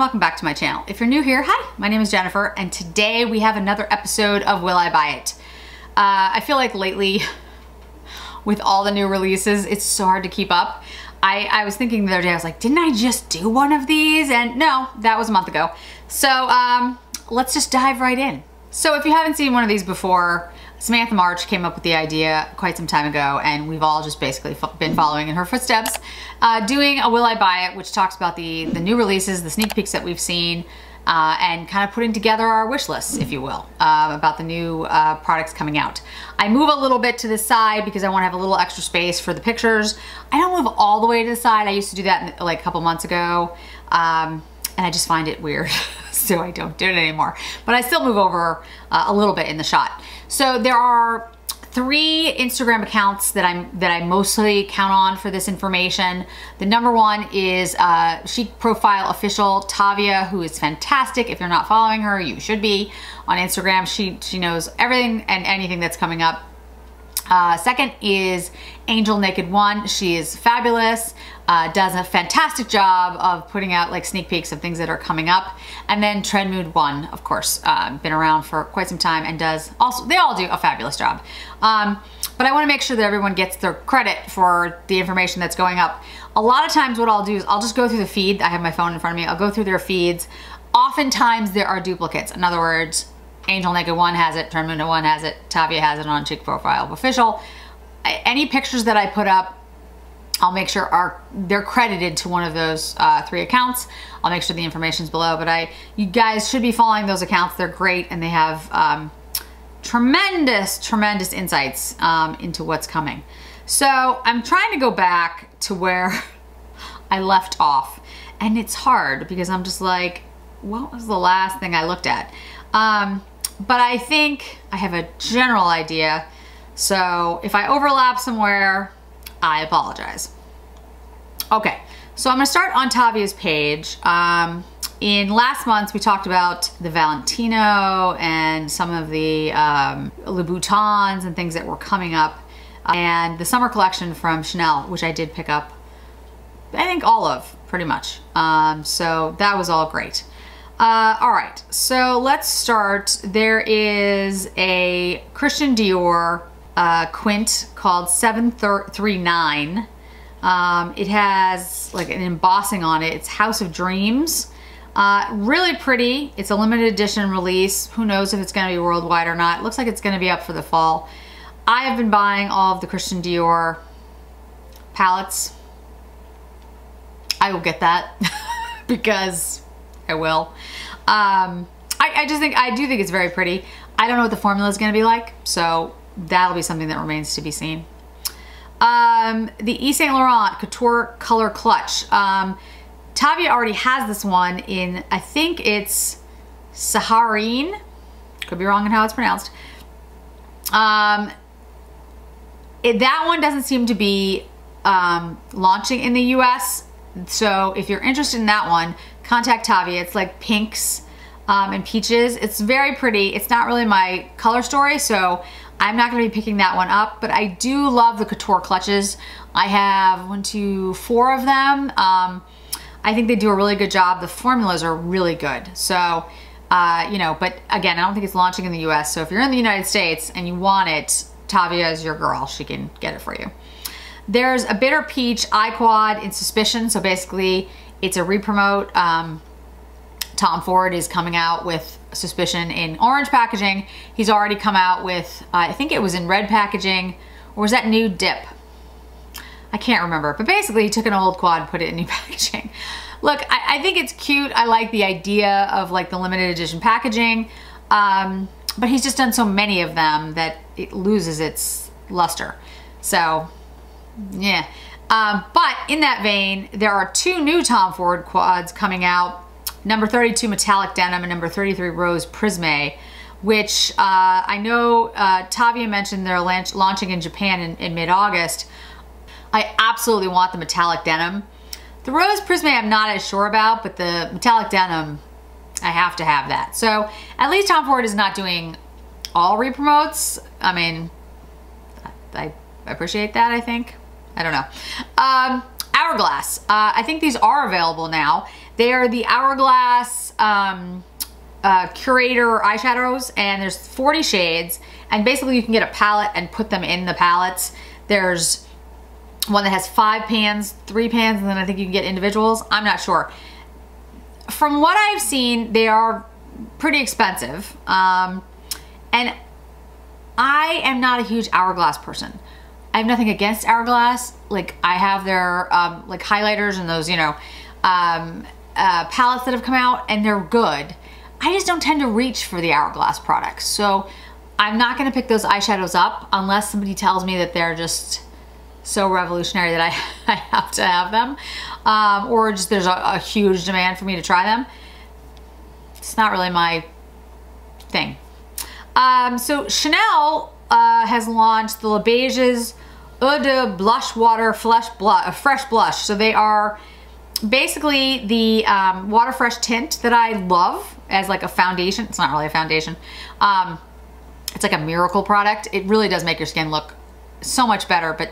welcome back to my channel. If you're new here, hi, my name is Jennifer, and today we have another episode of Will I Buy It? I feel like lately, with all the new releases, it's so hard to keep up. I was thinking the other day, I was like, didn't I just do one of these? And no, that was a month ago. So let's just dive right in. So if you haven't seen one of these before, Samantha March came up with the idea quite some time ago, and we've all just basically been following in her footsteps, doing a Will I Buy It, which talks about the new releases, the sneak peeks that we've seen, and kind of putting together our wish lists, if you will, about the new products coming out. I move a little bit to the side because I want to have a little extra space for the pictures. I don't move all the way to the side. I used to do that like a couple months ago, and I just find it weird, so I don't do it anymore. But I still move over a little bit in the shot. So there are 3 Instagram accounts that I mostly count on for this information. The number one is Chic Profile Official Tavia, who is fantastic. If you're not following her, you should be on Instagram. She knows everything and anything that's coming up. Second is Angel Naked One. She is fabulous, does a fantastic job of putting out like sneak peeks of things that are coming up. And then Trend Mood One, of course, been around for quite some time and does also, they all do a fabulous job. But I want to make sure that everyone gets their credit for the information that's going up. A lot of times what I'll do is I'll just go through the feed. I have my phone in front of me. I'll go through their feeds. Oftentimes there are duplicates. In other words, Angel Naked One has it, Trend Mood One has it, Tavia has it on Chic Profile Official. Any pictures that I put up, I'll make sure they're credited to one of those 3 accounts. I'll make sure the information's below, but you guys should be following those accounts. They're great and they have tremendous insights into what's coming. So I'm trying to go back to where I left off, and it's hard because I'm just like, what was the last thing I looked at? But I think I have a general idea. So if I overlap somewhere, I apologize. Okay, so I'm gonna start on Tavia's page. In last month, we talked about the Valentino and some of the Louboutins and things that were coming up, and the summer collection from Chanel, which I did pick up, I think all of, pretty much. So that was all great. All right, so let's start. There is a Christian Dior quint called 739. It has like an embossing on it. It's House of Dreams. Really pretty. It's a limited edition release. Who knows if it's going to be worldwide or not. It looks like it's going to be up for the fall. I have been buying all of the Christian Dior palettes. I will get that because I will. I do think it's very pretty. I don't know what the formula is going to be like, so that'll be something that remains to be seen. The Yves Saint Laurent Couture Color Clutch. Tavia already has this one in, I think it's Saharine. Could be wrong in how it's pronounced. That one doesn't seem to be launching in the US. So if you're interested in that one, contact Tavia. It's like pinks and peaches. It's very pretty. It's not really my color story, so I'm not going to be picking that one up, but I do love the couture clutches. I have 1, 2, 4 of them. I think they do a really good job. The formulas are really good. So, you know, but again, I don't think it's launching in the US. So if you're in the United States and you want it, Tavia is your girl. She can get it for you. There's a Bitter Peach Eye Quad in Suspicion. So basically, it's a re-promote. Tom Ford is coming out with Suspicion in orange packaging. He's already come out with, I think it was in red packaging, or was that Nude Dip? I can't remember, but basically he took an old quad and put it in new packaging. Look, I think it's cute. I like the idea of like the limited edition packaging, but he's just done so many of them that it loses its luster. So, yeah. But in that vein, there are 2 new Tom Ford quads coming out. Number 32 Metallic Denim and number 33 Rose Prisme, which I know Tavia mentioned they're launching in Japan in mid-August. I absolutely want the Metallic Denim. The Rose Prisme I'm not as sure about, but the Metallic Denim, I have to have that. So at least Tom Ford is not doing all re-promotes. I mean, I appreciate that, I think. I don't know. Hourglass. I think these are available now. They are the Hourglass Curator eyeshadows, and there's 40 shades, and basically you can get a palette and put them in the palettes. There's one that has 5 pans, 3 pans, and then I think you can get individuals. I'm not sure. From what I've seen, they are pretty expensive, and I am not a huge Hourglass person. I have nothing against Hourglass. Like, I have their like highlighters and those, you know, palettes that have come out, and they're good. I just don't tend to reach for the Hourglass products. So I'm not gonna pick those eyeshadows up unless somebody tells me that they're just so revolutionary that I have to have them. Or just there's a huge demand for me to try them. It's not really my thing. So Chanel has launched the Le Beige's Eau de Blush Water Fresh Blush. So they are basically the water fresh tint that I love as like a foundation. It's not really a foundation. It's like a miracle product. It really does make your skin look so much better, but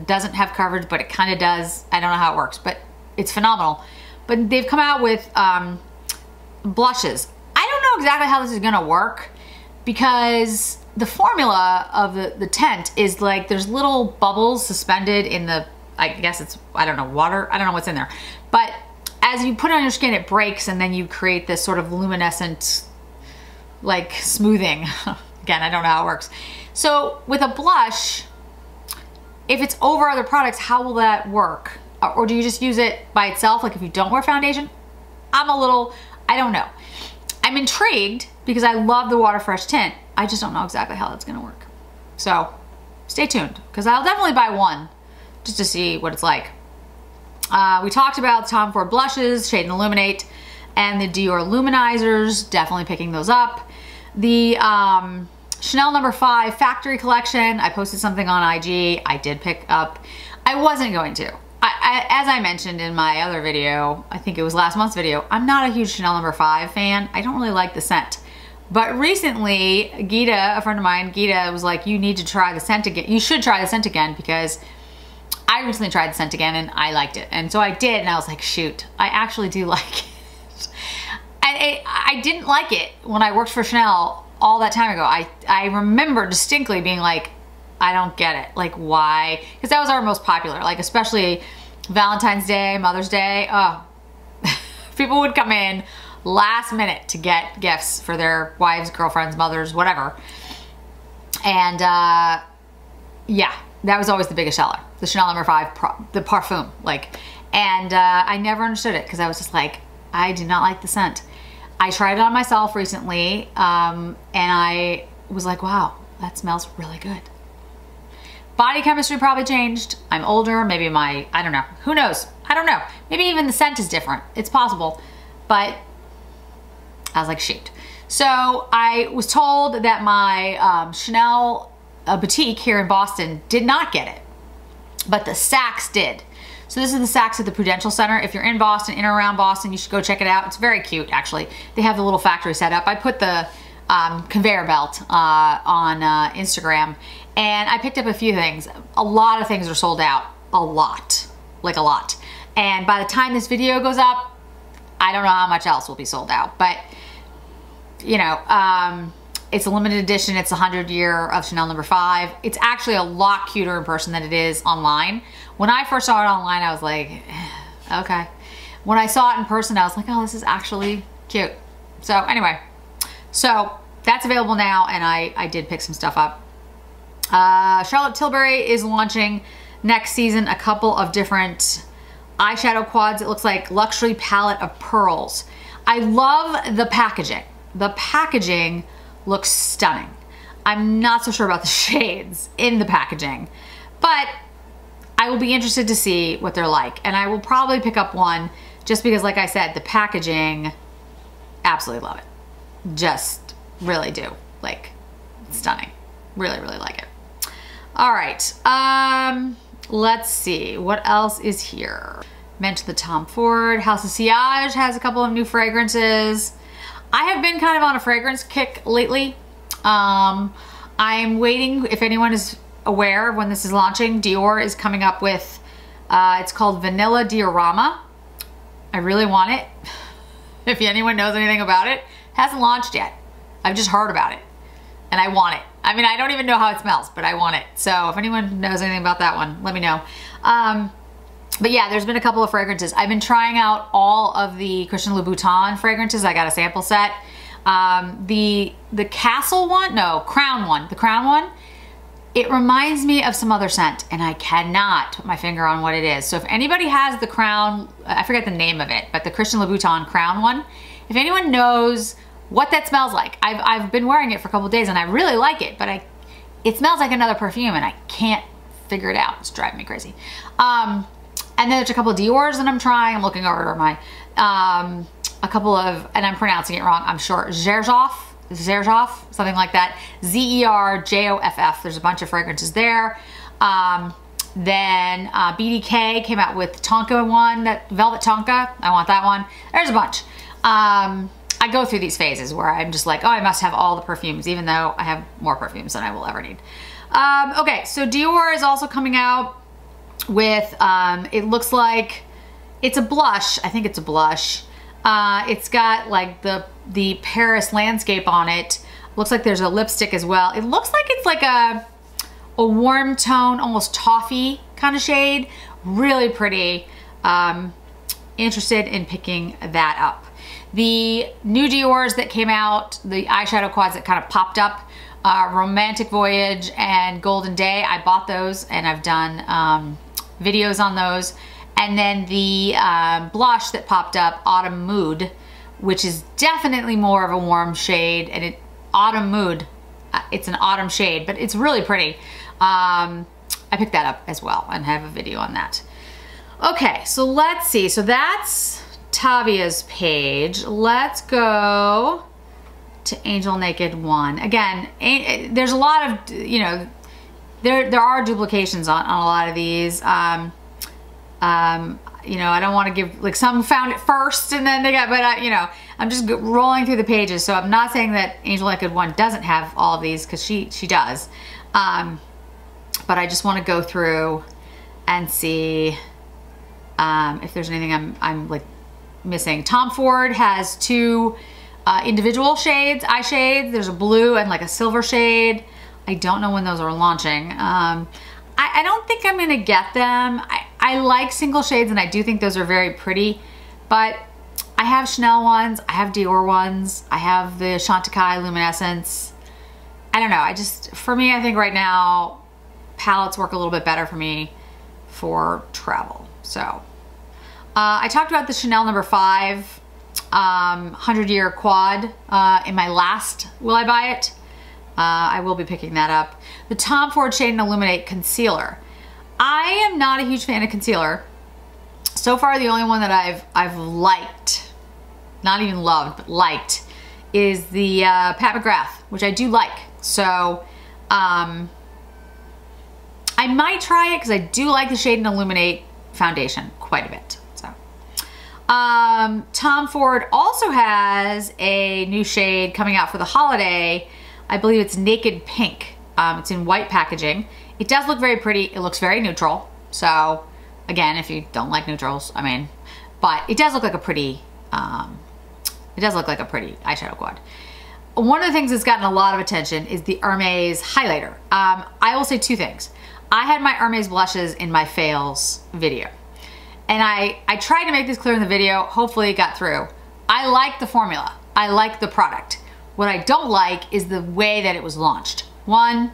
doesn't have coverage, but it kind of does. I don't know how it works, but it's phenomenal. But they've come out with blushes. I don't know exactly how this is gonna work, because the formula of the tint is like there's little bubbles suspended in the, I guess it's, I don't know, water. I don't know what's in there. But as you put it on your skin, it breaks, and then you create this sort of luminescent, like, smoothing. Again, I don't know how it works. So with a blush, if it's over other products, how will that work? Or do you just use it by itself, like if you don't wear foundation? I don't know. I'm intrigued because I love the Water Fresh tint. I just don't know exactly how that's gonna work. So stay tuned, because I'll definitely buy one just to see what it's like. We talked about Tom Ford blushes, Shade and Illuminate, and the Dior Luminizers, definitely picking those up. The Chanel No. 5 Factory Collection, I posted something on IG, I did pick up. I wasn't going to. As I mentioned in my other video, I think it was last month's video, I'm not a huge Chanel No. 5 fan. I don't really like the scent. But recently, Gita, a friend of mine, Gita was like, you need to try the scent again. You should try the scent again, because I recently tried the scent again and I liked it. And so I did, and I was like, shoot, I actually do like it. And I didn't like it when I worked for Chanel all that time ago. I remember distinctly being like, I don't get it. Like, why? Because that was our most popular, like especially Valentine's Day, Mother's Day. Oh, people would come in last minute to get gifts for their wives, girlfriends, mothers, whatever. And yeah, that was always the biggest seller. The Chanel No. 5, the parfum, like, and I never understood it, because I was just like, I do not like the scent. I tried it on myself recently, and I was like, wow, that smells really good. Body chemistry probably changed. I'm older, maybe I don't know. Who knows? I don't know. Maybe even the scent is different. It's possible. But I was like, shoot. So I was told that my Chanel boutique here in Boston did not get it, but the Saks did. So this is the Saks at the Prudential Center. If you're in Boston, in or around Boston, you should go check it out. It's very cute, actually. They have the little factory set up. I put the conveyor belt on Instagram, and I picked up a few things. A lot of things are sold out. A lot. Like a lot. And by the time this video goes up, I don't know how much else will be sold out. But, you know, it's a limited edition. It's a 100-year of Chanel No. 5. It's actually a lot cuter in person than it is online. When I first saw it online, I was like, okay. When I saw it in person, I was like, oh, this is actually cute. So anyway, so that's available now, and I did pick some stuff up. Charlotte Tilbury is launching next season a couple of different eyeshadow quads. It looks like luxury palette of pearls. I love the packaging. The packaging looks stunning. I'm not so sure about the shades in the packaging, but I will be interested to see what they're like. And I will probably pick up one just because, like I said, the packaging, absolutely love it. Just really do. Like, stunning. Really, really like it. All right. Let's see. What else is here? Mentioned the Tom Ford. House of Sillage has a couple of new fragrances. I have been kind of on a fragrance kick lately. I'm waiting, if anyone is aware of when this is launching, Dior is coming up with, it's called Vanilla Diorama. I really want it. If anyone knows anything about it, it hasn't launched yet. I've just heard about it and I want it. I mean, I don't even know how it smells, but I want it. So if anyone knows anything about that one, let me know. But yeah, there's been a couple of fragrances. I've been trying out all of the Christian Louboutin fragrances. I got a sample set. The Castle one, no, Crown one. The Crown one, it reminds me of some other scent and I cannot put my finger on what it is. So if anybody has the Crown, I forget the name of it, but the Christian Louboutin Crown one, if anyone knows what that smells like, I've been wearing it for a couple of days and I really like it, but it smells like another perfume and I can't figure it out. It's driving me crazy. And then there's a couple of Dior's that I'm trying. I'm looking over my, a couple of, and I'm pronouncing it wrong, I'm sure, Zerjoff, something like that. Zerjoff. There's a bunch of fragrances there. Then BDK came out with Tonka one, that Velvet Tonka. I want that one. There's a bunch. I go through these phases where I'm just like, oh, I must have all the perfumes, even though I have more perfumes than I will ever need. Okay, so Dior is also coming out with, it looks like it's a blush. I think it's a blush. It's got like the Paris landscape on it. Looks like there's a lipstick as well. It looks like it's like a warm tone, almost toffee kind of shade. Really pretty. Interested in picking that up. The new Dior's that came out, the eyeshadow quads that kind of popped up, Romantic Voyage and Golden Day, I bought those and I've done videos on those. And then the blush that popped up, Autumn Mood, which is definitely more of a warm shade, and Autumn Mood, it's an autumn shade, but it's really pretty. I picked that up as well and have a video on that. Okay, so let's see. So that's Tavia's page. Let's go to Angel Naked 1. Again, there's a lot of, you know, there are duplications on a lot of these. You know, I don't want to give, like, some found it first and then they got, but you know, I'm just rolling through the pages. So I'm not saying that Angel Naked 1 doesn't have all of these, because she does. But I just want to go through and see if there's anything I'm like missing. Tom Ford has two individual shades, eye shades. There's a blue and like a silver shade. I don't know when those are launching. I don't think I'm gonna get them. I like single shades and I do think those are very pretty, but I have Chanel ones, I have Dior ones, I have the Chantecaille Luminescence. I don't know, for me, I think right now, palettes work a little bit better for me for travel. So, I talked about the Chanel No. 5 100-year quad in my last Will I Buy It? I will be picking that up. The Tom Ford Shade and Illuminate Concealer. I am not a huge fan of concealer. So far, the only one that I've liked, not even loved, but liked, is the Pat McGrath, which I do like. So, I might try it because I do like the Shade and Illuminate foundation quite a bit. So, Tom Ford also has a new shade coming out for the holiday. I believe it's Naked Pink. It's in white packaging. It does look very pretty. It looks very neutral. So again, if you don't like neutrals, I mean, but it does look like a pretty, eyeshadow quad. One of the things that's gotten a lot of attention is the Hermes highlighter. I will say two things. I had my Hermes blushes in my fails video. And I tried to make this clear in the video. Hopefully it got through. I like the formula. I like the product. What I don't like is the way that it was launched. One,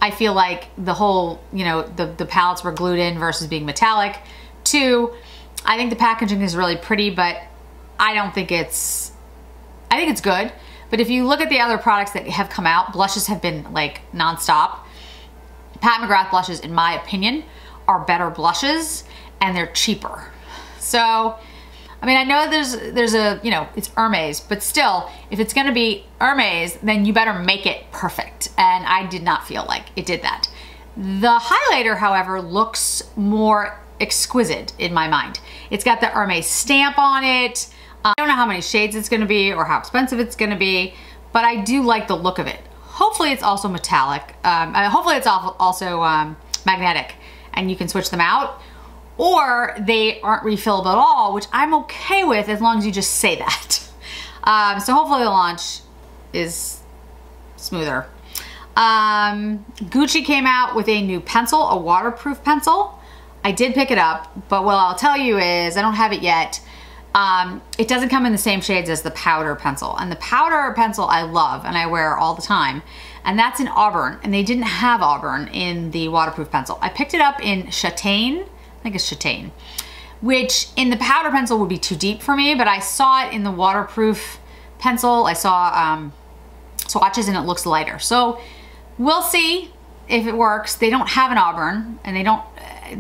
I feel like the whole, you know, the palettes were glued in versus being metallic. Two, I think the packaging is really pretty, but I think it's good. But if you look at the other products that have come out, blushes have been like nonstop. Pat McGrath blushes, in my opinion, are better blushes and they're cheaper. So, I mean, I know there's a, you know, it's Hermes, but still, if it's gonna be Hermes, then you better make it perfect. And I did not feel like it did that. The highlighter, however, looks more exquisite in my mind. It's got the Hermes stamp on it. I don't know how many shades it's gonna be or how expensive it's gonna be, but I do like the look of it. Hopefully it's also metallic. Hopefully it's also magnetic and you can switch them out. or they aren't refillable at all, which I'm okay with as long as you just say that. So hopefully the launch is smoother. Gucci came out with a new pencil, a waterproof pencil. I did pick it up, but what I'll tell you is I don't have it yet. It doesn't come in the same shades as the powder pencil. And the powder pencil I love and I wear all the time. And that's in Auburn. And they didn't have Auburn in the waterproof pencil. I picked it up in Châtain. I think it's Châtain. Which in the powder pencil would be too deep for me. But I saw it in the waterproof pencil. I saw swatches and it looks lighter. So we'll see if it works. They don't have an Auburn. And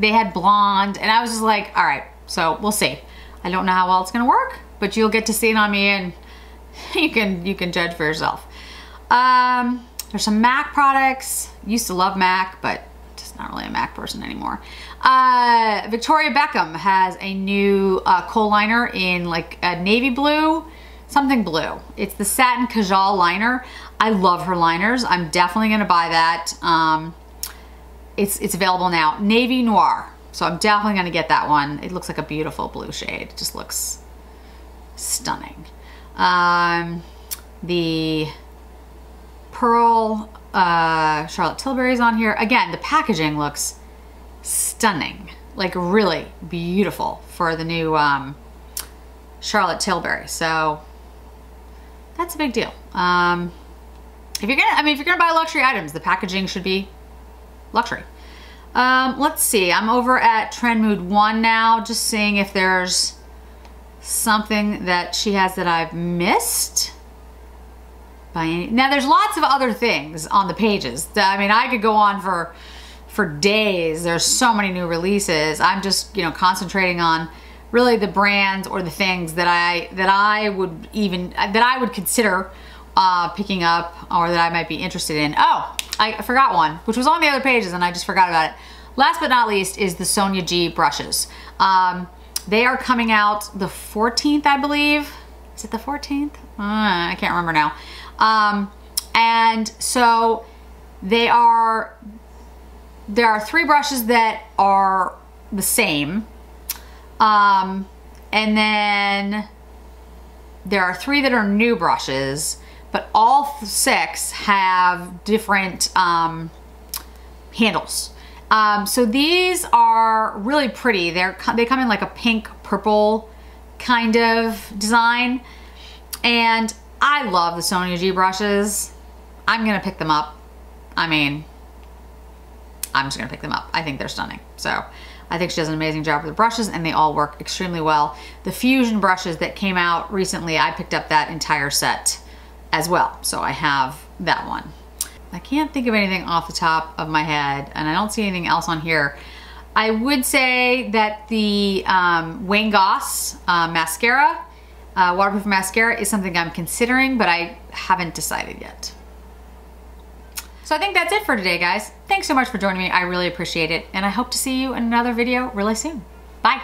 they had blonde. And I was just like, all right. So we'll see. I don't know how well it's gonna work, but you'll get to see it on me and you can judge for yourself. There's some MAC products. Used to love MAC, but just not really a MAC person anymore. Victoria Beckham has a new kohl liner in like a navy blue, something blue. It's the satin Kajal liner. I love her liners. I'm definitely gonna buy that. It's available now. Navy Noir. So I'm definitely gonna get that one. It looks like a beautiful blue shade. It just looks stunning. The Pearl Charlotte Tilbury's on here. Again, the packaging looks stunning. Like really beautiful for the new Charlotte Tilbury. So that's a big deal. If you're gonna buy luxury items, the packaging should be luxury. Let's see, I'm over at Trend Mood 1 now, just seeing if there's something that she has that I've missed. Now there's lots of other things on the pages. I mean, I could go on for days. There's so many new releases. I'm just, concentrating on really the brands or the things that I would consider picking up or that I might be interested in. Oh, I forgot one, which was on the other pages and I just forgot about it. Last but not least is the Sonia G brushes. They are coming out the 14th, I believe. Is it the 14th? I can't remember now. And so there are 3 brushes that are the same. And then there are 3 that are new brushes, but all 6 have different handles. So these are really pretty. They come in like a pink purple kind of design. And I love the Sonia G brushes. I'm gonna pick them up. I mean, I'm just gonna pick them up. I think they're stunning. So I think she does an amazing job with the brushes and they all work extremely well. The Fusion brushes that came out recently, I picked up that entire set as well. So I have that one. I can't think of anything off the top of my head and I don't see anything else on here. I would say that the Wayne Goss mascara, waterproof mascara is something I'm considering, but I haven't decided yet. So I think that's it for today, guys. Thanks so much for joining me. I really appreciate it. And I hope to see you in another video really soon. Bye.